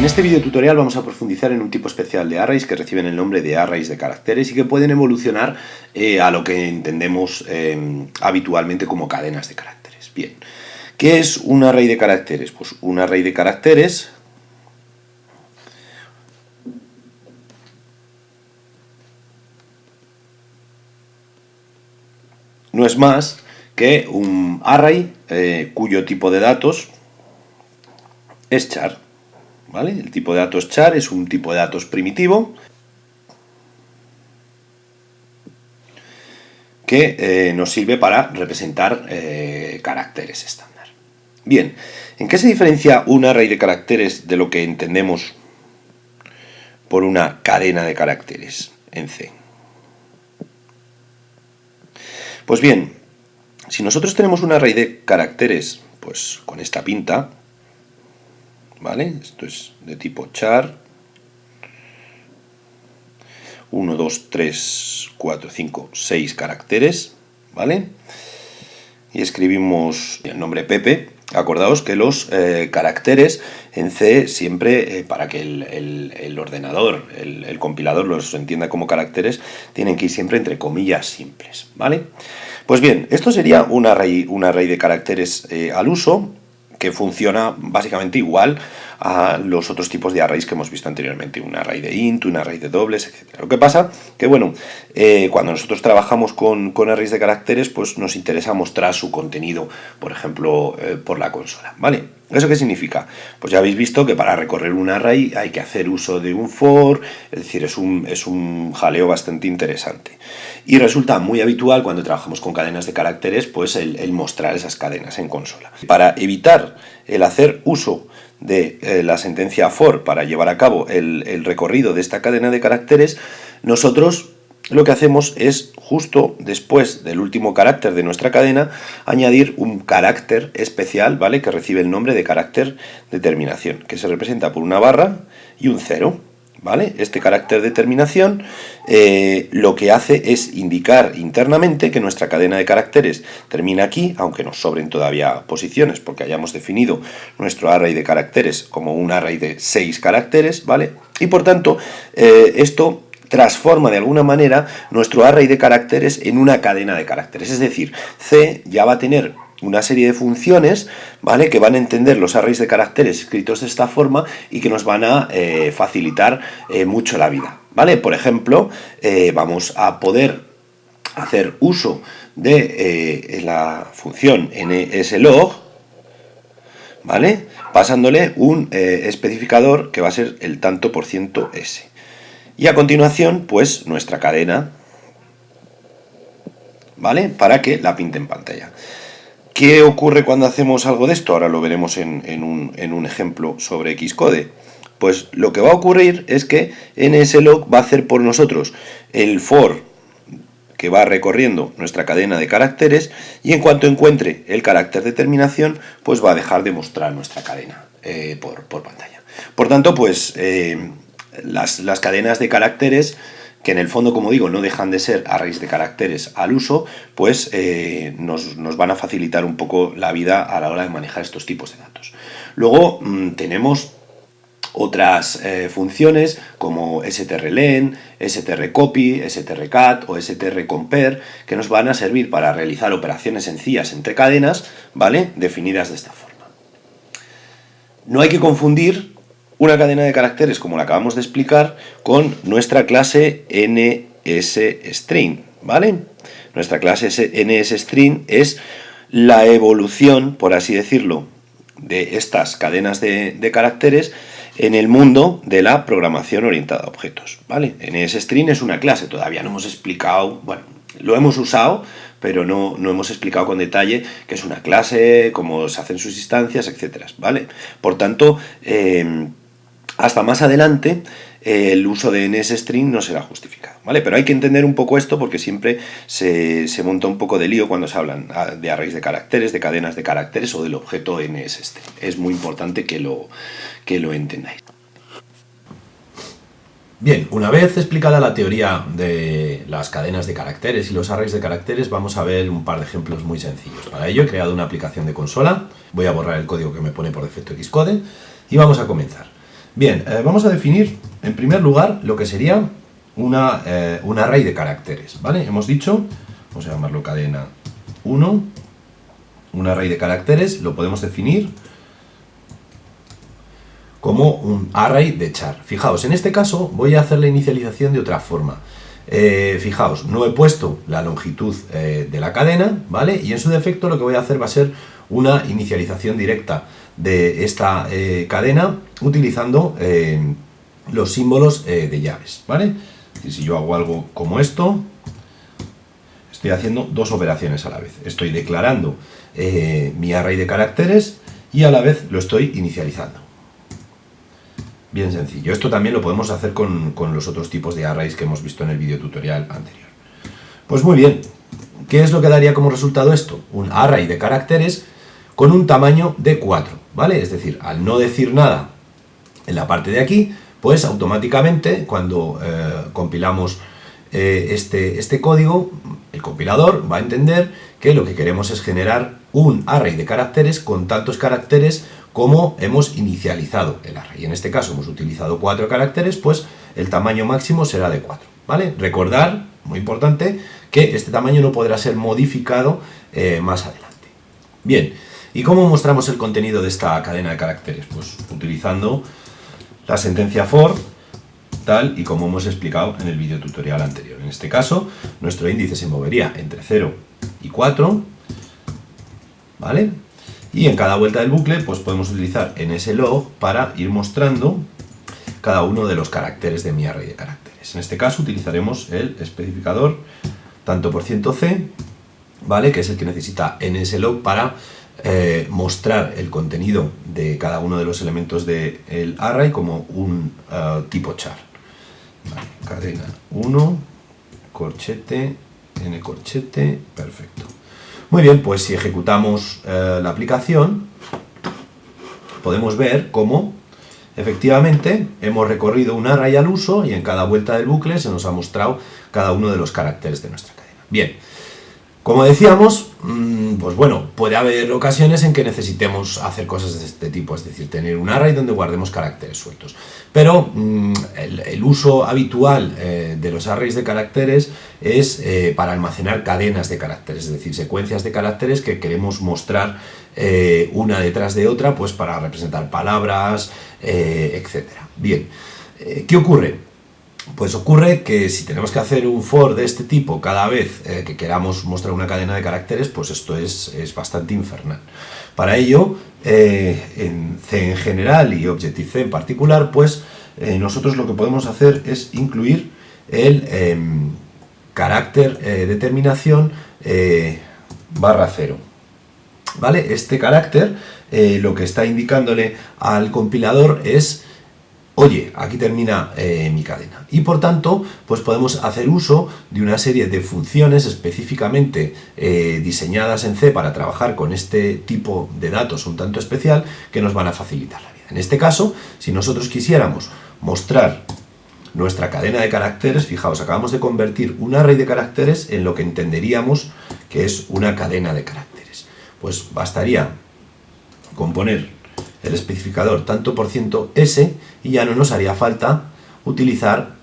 En este video tutorial vamos a profundizar en un tipo especial de arrays que reciben el nombre de arrays de caracteres y que pueden evolucionar a lo que entendemos habitualmente como cadenas de caracteres. Bien, ¿qué es un array de caracteres? Pues un array de caracteres no es más que un array cuyo tipo de datos es char. ¿Vale? El tipo de datos char es un tipo de datos primitivo que nos sirve para representar caracteres estándar. Bien, ¿en qué se diferencia un array de caracteres de lo que entendemos por una cadena de caracteres en C? Pues bien, si nosotros tenemos un array de caracteres, pues con esta pinta, ¿vale? Esto es de tipo char. 1, 2, 3, 4, 5, 6 caracteres, ¿vale? Y escribimos el nombre Pepe. Acordaos que los caracteres en C siempre, para que el ordenador, el compilador los entienda como caracteres, tienen que ir siempre entre comillas simples, ¿vale? Pues bien, esto sería un array de caracteres al uso, que funciona básicamente igual a los otros tipos de arrays que hemos visto anteriormente, un array de int, un array de dobles, etc. Lo que pasa que, bueno, cuando nosotros trabajamos con arrays de caracteres, pues nos interesa mostrar su contenido, por ejemplo, por la consola, ¿vale? ¿Eso qué significa? Pues ya habéis visto que para recorrer un array hay que hacer uso de un for, es decir, es un jaleo bastante interesante. Y resulta muy habitual cuando trabajamos con cadenas de caracteres, pues el mostrar esas cadenas en consola. Para evitar el hacer uso de la sentencia for para llevar a cabo el recorrido de esta cadena de caracteres, nosotros lo que hacemos es, justo después del último carácter de nuestra cadena, añadir un carácter especial, ¿vale? Que recibe el nombre de carácter de terminación, que se representa por una barra y un 0. ¿Vale? Este carácter de terminación lo que hace es indicar internamente que nuestra cadena de caracteres termina aquí, aunque nos sobren todavía posiciones porque hayamos definido nuestro array de caracteres como un array de 6 caracteres, ¿vale? Y por tanto, esto transforma de alguna manera nuestro array de caracteres en una cadena de caracteres. Es decir, C ya va a tener una serie de funciones, ¿vale?, que van a entender los arrays de caracteres escritos de esta forma y que nos van a facilitar mucho la vida, ¿vale? Por ejemplo, vamos a poder hacer uso de la función nslog, ¿vale?, pasándole un especificador que va a ser el tanto por ciento s. Y a continuación, pues, nuestra cadena, ¿vale?, para que la pinte en pantalla. ¿Qué ocurre cuando hacemos algo de esto? Ahora lo veremos en un ejemplo sobre Xcode. Pues lo que va a ocurrir es que nslog va a hacer por nosotros el for que va recorriendo nuestra cadena de caracteres y en cuanto encuentre el carácter de terminación, pues va a dejar de mostrar nuestra cadena por pantalla. Por tanto, pues las cadenas de caracteres, que en el fondo, como digo, no dejan de ser arrays de caracteres al uso, pues nos van a facilitar un poco la vida a la hora de manejar estos tipos de datos. Luego tenemos otras funciones como strlen, strcopy, strcat o strcompare, que nos van a servir para realizar operaciones sencillas entre cadenas, ¿vale?, definidas de esta forma. No hay que confundir una cadena de caracteres, como la acabamos de explicar, con nuestra clase NSString, ¿vale? Nuestra clase NSString es la evolución, por así decirlo, de estas cadenas de caracteres en el mundo de la programación orientada a objetos, ¿vale? NSString es una clase, todavía no hemos explicado, bueno, lo hemos usado, pero no hemos explicado con detalle qué es una clase, cómo se hacen sus instancias, etcétera, ¿vale? Por tanto, hasta más adelante el uso de NSString no será justificado, ¿vale? Pero hay que entender un poco esto porque siempre se monta un poco de lío cuando se hablan de arrays de caracteres, de cadenas de caracteres o del objeto NSString. Es muy importante que lo entendáis. Bien, una vez explicada la teoría de las cadenas de caracteres y los arrays de caracteres, vamos a ver un par de ejemplos muy sencillos. Para ello he creado una aplicación de consola, voy a borrar el código que me pone por defecto Xcode y vamos a comenzar. Bien, vamos a definir en primer lugar lo que sería un array de caracteres, ¿vale? Hemos dicho, vamos a llamarlo cadena 1, un array de caracteres lo podemos definir como un array de char. Fijaos, en este caso voy a hacer la inicialización de otra forma. Fijaos, no he puesto la longitud de la cadena, ¿vale? Y en su defecto lo que voy a hacer va a ser una inicialización directa de esta cadena utilizando los símbolos de llaves, ¿vale? Y si yo hago algo como esto, estoy haciendo dos operaciones a la vez. Estoy declarando mi array de caracteres y a la vez lo estoy inicializando. Bien sencillo. Esto también lo podemos hacer con los otros tipos de arrays que hemos visto en el video tutorial anterior. Pues muy bien. ¿Qué es lo que daría como resultado esto? Un array de caracteres con un tamaño de 4, ¿vale? Es decir, al no decir nada en la parte de aquí, pues automáticamente cuando compilamos este código, el compilador va a entender que lo que queremos es generar un array de caracteres con tantos caracteres como hemos inicializado el array. En este caso hemos utilizado 4 caracteres, pues el tamaño máximo será de 4, ¿vale? Recordar, muy importante, que este tamaño no podrá ser modificado más adelante. Bien, ¿y cómo mostramos el contenido de esta cadena de caracteres? Pues utilizando la sentencia for, tal y como hemos explicado en el video tutorial anterior. En este caso, nuestro índice se movería entre 0 y 4, ¿vale? Y en cada vuelta del bucle, pues podemos utilizar nslog para ir mostrando cada uno de los caracteres de mi array de caracteres. En este caso utilizaremos el especificador tanto por %c, ¿vale? Que es el que necesita nslog para mostrar el contenido de cada uno de los elementos del array como un tipo char. Vale, cadena 1, corchete, n corchete, perfecto. Muy bien, pues si ejecutamos la aplicación, podemos ver cómo efectivamente hemos recorrido un array al uso y en cada vuelta del bucle se nos ha mostrado cada uno de los caracteres de nuestra cadena. Bien, como decíamos, pues bueno, puede haber ocasiones en que necesitemos hacer cosas de este tipo, es decir, tener un array donde guardemos caracteres sueltos. Pero el uso habitual de los arrays de caracteres es para almacenar cadenas de caracteres, es decir, secuencias de caracteres que queremos mostrar una detrás de otra, pues para representar palabras, etc. Bien, ¿qué ocurre? Pues ocurre que si tenemos que hacer un for de este tipo cada vez que queramos mostrar una cadena de caracteres, pues esto es bastante infernal. Para ello, en C en general y Objective-C en particular, pues nosotros lo que podemos hacer es incluir el carácter de terminación /0. ¿Vale? Este carácter lo que está indicándole al compilador es: oye, aquí termina mi cadena. Y por tanto, pues podemos hacer uso de una serie de funciones específicamente diseñadas en C para trabajar con este tipo de datos un tanto especial que nos van a facilitar la vida. En este caso, si nosotros quisiéramos mostrar nuestra cadena de caracteres, fijaos, acabamos de convertir un array de caracteres en lo que entenderíamos que es una cadena de caracteres. Pues bastaría con poner el especificador tanto por %s y ya no nos haría falta utilizar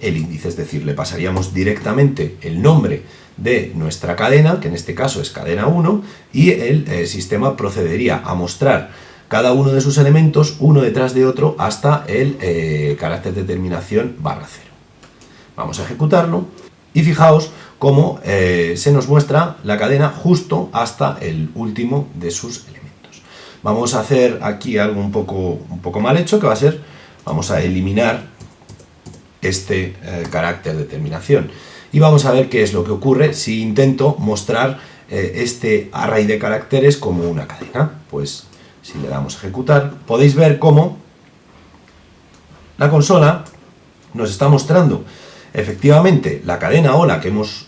el índice, es decir, le pasaríamos directamente el nombre de nuestra cadena, que en este caso es cadena 1, y el sistema procedería a mostrar cada uno de sus elementos uno detrás de otro hasta el carácter de terminación /0. Vamos a ejecutarlo y fijaos cómo se nos muestra la cadena justo hasta el último de sus elementos. Vamos a hacer aquí algo un poco mal hecho, que va a ser, vamos a eliminar este carácter de terminación. Y vamos a ver qué es lo que ocurre si intento mostrar este array de caracteres como una cadena. Pues si le damos a ejecutar, podéis ver cómo la consola nos está mostrando efectivamente la cadena hola que hemos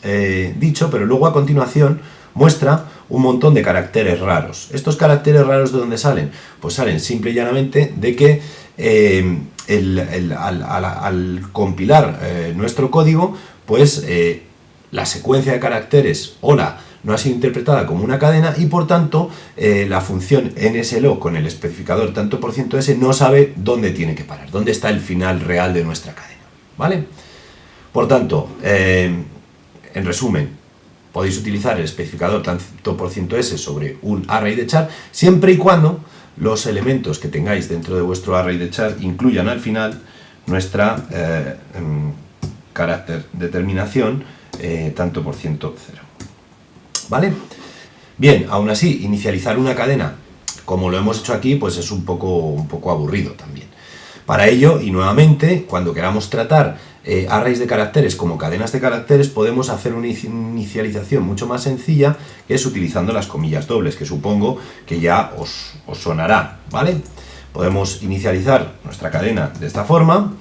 dicho, pero luego a continuación muestra un montón de caracteres raros. ¿Estos caracteres raros de dónde salen? Pues salen simple y llanamente de que al compilar nuestro código, pues la secuencia de caracteres hola no ha sido interpretada como una cadena y por tanto la función NSLog con el especificador tanto por ciento S no sabe dónde tiene que parar, dónde está el final real de nuestra cadena, ¿vale? Por tanto, en resumen, podéis utilizar el especificador tanto por ciento S sobre un array de char siempre y cuando los elementos que tengáis dentro de vuestro array de char incluyan al final nuestra carácter determinación tanto por ciento 0. ¿Vale? Bien, aún así, inicializar una cadena, como lo hemos hecho aquí, pues es un poco aburrido también. Para ello, y nuevamente, cuando queramos tratar arrays de caracteres como cadenas de caracteres, podemos hacer una inicialización mucho más sencilla, que es utilizando las comillas dobles, que supongo que ya os sonará, ¿vale? Podemos inicializar nuestra cadena de esta forma,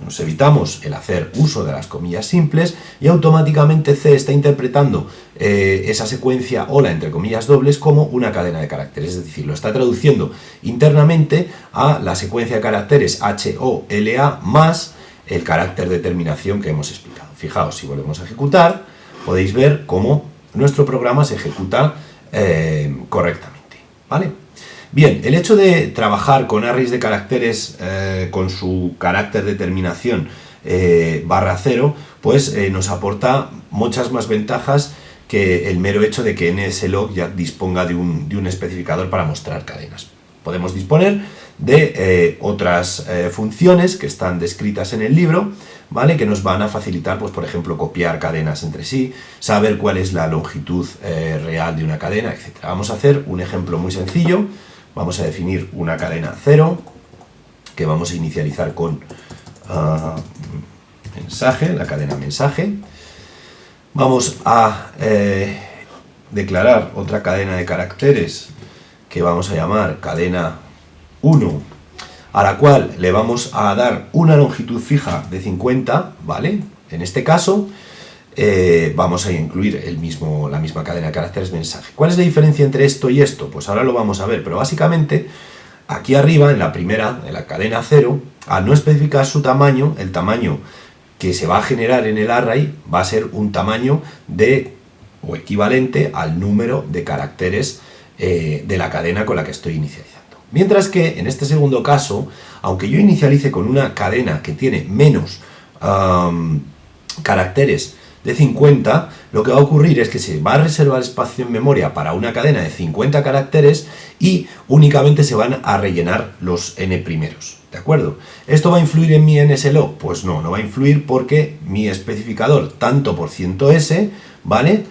nos evitamos el hacer uso de las comillas simples y automáticamente C está interpretando esa secuencia hola entre comillas dobles como una cadena de caracteres, es decir, lo está traduciendo internamente a la secuencia de caracteres HOLA más el carácter de terminación que hemos explicado. Fijaos, si volvemos a ejecutar, podéis ver cómo nuestro programa se ejecuta correctamente, ¿vale? Bien, el hecho de trabajar con arrays de caracteres con su carácter de terminación /0, pues nos aporta muchas más ventajas que el mero hecho de que NSLog ya disponga de un especificador para mostrar cadenas. Podemos disponer de otras funciones que están descritas en el libro, ¿vale? Que nos van a facilitar, pues, por ejemplo, copiar cadenas entre sí, saber cuál es la longitud real de una cadena, etc. Vamos a hacer un ejemplo muy sencillo. Vamos a definir una cadena 0 que vamos a inicializar con mensaje, la cadena mensaje. Vamos a declarar otra cadena de caracteres que vamos a llamar cadena 1, a la cual le vamos a dar una longitud fija de 50, ¿vale? En este caso vamos a incluir la misma cadena de caracteres mensaje. ¿Cuál es la diferencia entre esto y esto? Pues ahora lo vamos a ver, pero básicamente aquí arriba, en la primera, en la cadena 0, al no especificar su tamaño, el tamaño que se va a generar en el array va a ser un tamaño o equivalente al número de caracteres de la cadena con la que estoy inicializando. Mientras que en este segundo caso, aunque yo inicialice con una cadena que tiene menos caracteres de 50, lo que va a ocurrir es que se va a reservar espacio en memoria para una cadena de 50 caracteres y únicamente se van a rellenar los n primeros, ¿de acuerdo? ¿Esto va a influir en mi NSLog? Pues no va a influir porque mi especificador tanto por ciento S, ¿vale?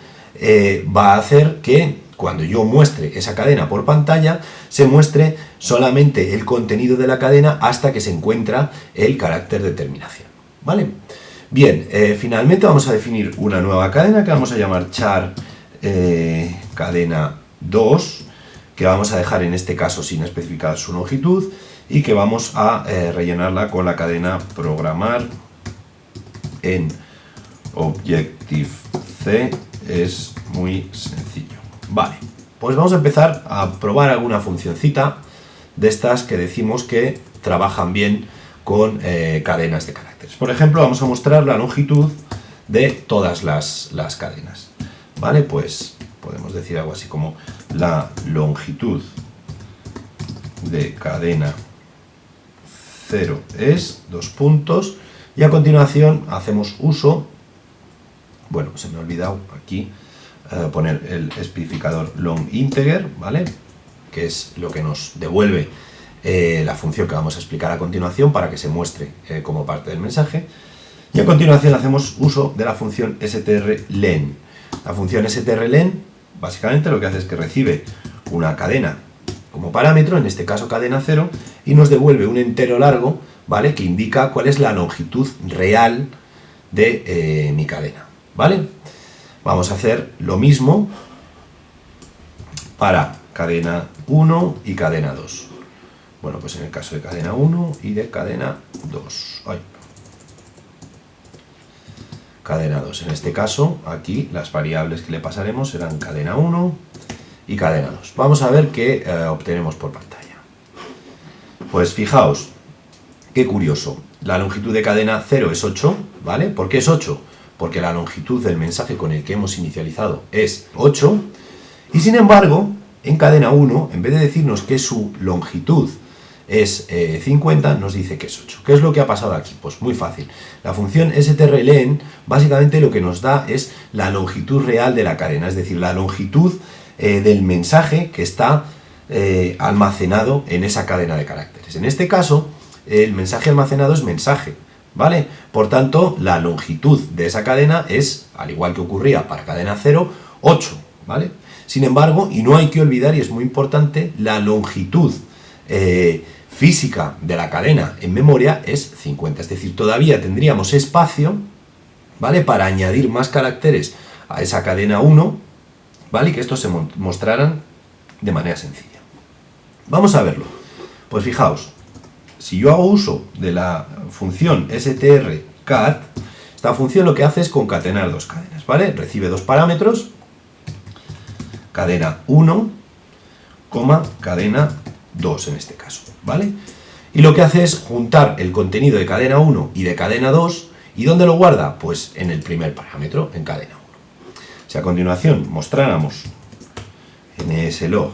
Va a hacer que cuando yo muestre esa cadena por pantalla, se muestre solamente el contenido de la cadena hasta que se encuentra el carácter de terminación, ¿vale? Bien, finalmente vamos a definir una nueva cadena que vamos a llamar char cadena 2, que vamos a dejar en este caso sin especificar su longitud y que vamos a rellenarla con la cadena programar en Objective-C. Es muy sencillo. Vale, pues vamos a empezar a probar alguna funcioncita de estas que decimos que trabajan bien con cadenas de caracteres. Por ejemplo, vamos a mostrar la longitud de todas las cadenas. ¿Vale? Pues podemos decir algo así como la longitud de cadena 0 es 2 puntos y a continuación hacemos uso, bueno, se me ha olvidado aquí poner el especificador longinteger, ¿vale? Que es lo que nos devuelve la función que vamos a explicar a continuación para que se muestre como parte del mensaje. Y a continuación hacemos uso de la función strlen. La función strlen básicamente lo que hace es que recibe una cadena como parámetro, en este caso cadena 0, y nos devuelve un entero largo, ¿vale? Que indica cuál es la longitud real de mi cadena, ¿vale? Vamos a hacer lo mismo para cadena 1 y cadena 2. Bueno, pues en el caso de cadena 1 y de cadena 2. Ay. Cadena 2. En este caso, aquí las variables que le pasaremos serán cadena 1 y cadena 2. Vamos a ver qué obtenemos por pantalla. Pues fijaos, qué curioso. La longitud de cadena 0 es 8, ¿vale? ¿Por qué es 8? porque la longitud del mensaje con el que hemos inicializado es 8, y sin embargo, en cadena 1, en vez de decirnos que su longitud es 50, nos dice que es 8. ¿Qué es lo que ha pasado aquí? Pues muy fácil. La función strlen básicamente lo que nos da es la longitud real de la cadena, es decir, la longitud del mensaje que está almacenado en esa cadena de caracteres. En este caso, el mensaje almacenado es mensaje, ¿vale? Por tanto, la longitud de esa cadena es, al igual que ocurría para cadena 0, 8, ¿vale? Sin embargo, y no hay que olvidar, y es muy importante, la longitud física de la cadena en memoria es 50, es decir, todavía tendríamos espacio, ¿vale?, para añadir más caracteres a esa cadena 1, ¿vale?, y que estos se mostraran de manera sencilla. Vamos a verlo. Pues fijaos, si yo hago uso de la función strcat, esta función lo que hace es concatenar dos cadenas, ¿vale? Recibe dos parámetros, cadena 1, cadena 2 en este caso, ¿vale? Y lo que hace es juntar el contenido de cadena 1 y de cadena 2, ¿y dónde lo guarda? Pues en el primer parámetro, en cadena 1. Si a continuación mostráramos en slog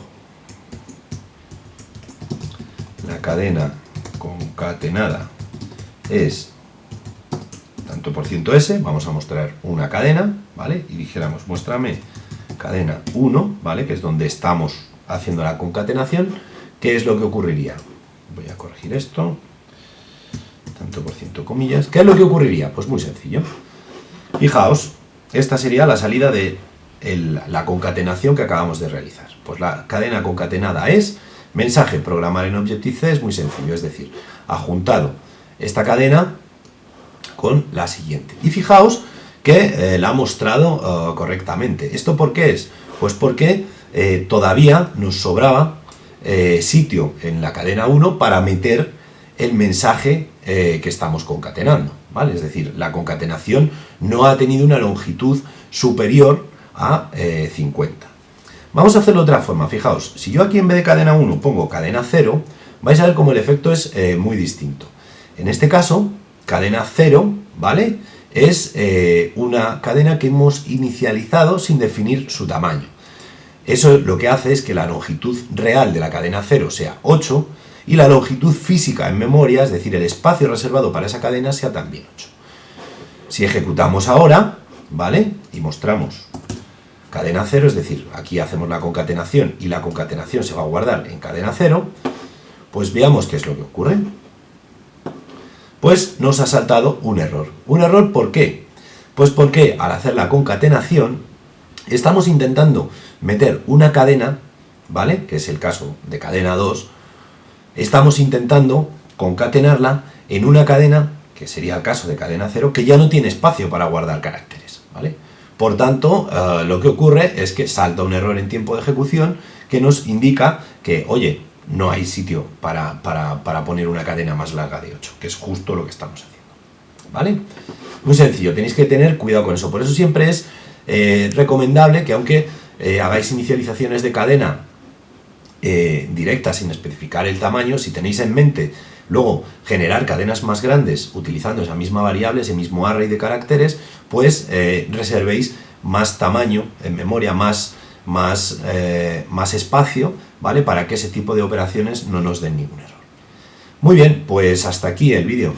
la cadena concatenada es tanto por ciento s, vamos a mostrar una cadena, ¿vale? Y dijéramos, muéstrame cadena 1, ¿vale?, que es donde estamos haciendo la concatenación. ¿Qué es lo que ocurriría? Voy a corregir esto, tanto por ciento comillas. ¿Qué es lo que ocurriría? Pues muy sencillo. Fijaos, esta sería la salida de la concatenación que acabamos de realizar. Pues la cadena concatenada es mensaje programar en Objective-C, es muy sencillo, es decir, ha juntado esta cadena con la siguiente. Y fijaos que la ha mostrado correctamente. ¿Esto por qué es? Pues porque todavía nos sobraba sitio en la cadena 1 para meter el mensaje que estamos concatenando, ¿vale? Es decir, la concatenación no ha tenido una longitud superior a 50. Vamos a hacerlo de otra forma. Fijaos, si yo aquí en vez de cadena 1 pongo cadena 0, vais a ver cómo el efecto es muy distinto. En este caso, cadena 0, ¿vale?, es una cadena que hemos inicializado sin definir su tamaño. Eso lo que hace es que la longitud real de la cadena 0 sea 8 y la longitud física en memoria, es decir, el espacio reservado para esa cadena, sea también 8. Si ejecutamos ahora, ¿vale?, y mostramos cadena 0, es decir, aquí hacemos la concatenación y la concatenación se va a guardar en cadena 0, pues veamos qué es lo que ocurre. Pues nos ha saltado un error. ¿Un error por qué? Pues porque al hacer la concatenación estamos intentando meter una cadena, ¿vale?, que es el caso de cadena 2, estamos intentando concatenarla en una cadena, que sería el caso de cadena 0, que ya no tiene espacio para guardar caracteres, ¿vale? Por tanto, lo que ocurre es que salta un error en tiempo de ejecución que nos indica que, oye, no hay sitio para poner una cadena más larga de 8, que es justo lo que estamos haciendo, ¿vale? Muy sencillo, tenéis que tener cuidado con eso. Por eso siempre es recomendable que, aunque hagáis inicializaciones de cadena directas sin especificar el tamaño, si tenéis en mente luego generar cadenas más grandes utilizando esa misma variable, ese mismo array de caracteres, pues reservéis más tamaño en memoria, más espacio, ¿vale?, para que ese tipo de operaciones no nos den ningún error. Muy bien, pues hasta aquí el vídeo.